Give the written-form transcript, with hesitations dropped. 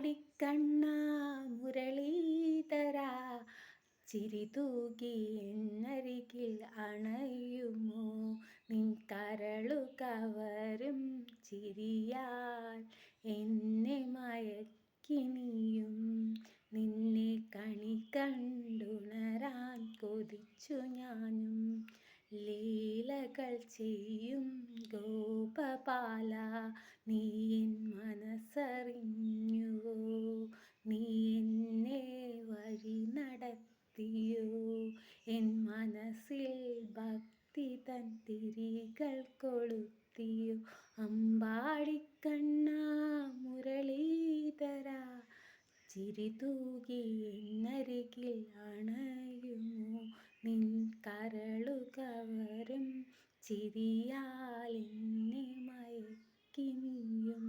അമ്പാടിക്കണ്ണാ മുരളീധരാ ചിരി തൂകി എന്നരികിൽ അണയുമോ നിൻ കരളു കവരും ചിരിയാൽ എന്നെ മയക്കി നീയും നിന്നെ കണി കണ്ടുണരാൻ കൊതിച്ചു ഞാനും ലീലകൾ ചെയ്യും ഗോപപാല നീ എൻ മനസ്സറിഞ്ഞുവോ നീ എന്നെ വഴി നടത്തിയോ എൻ മനസ്സിൽ ഭക്തി തൻ തിരികൾ കൊളുത്തിയോ അമ്പാടിക്കണ്ണാ മുരളീധരാ ചിരി തൂകി എന്നരികിൽ അണയുമോ നിൻ കരളു കവരും ചിരിയാൽ എന്നെ മയക്കി നീയും.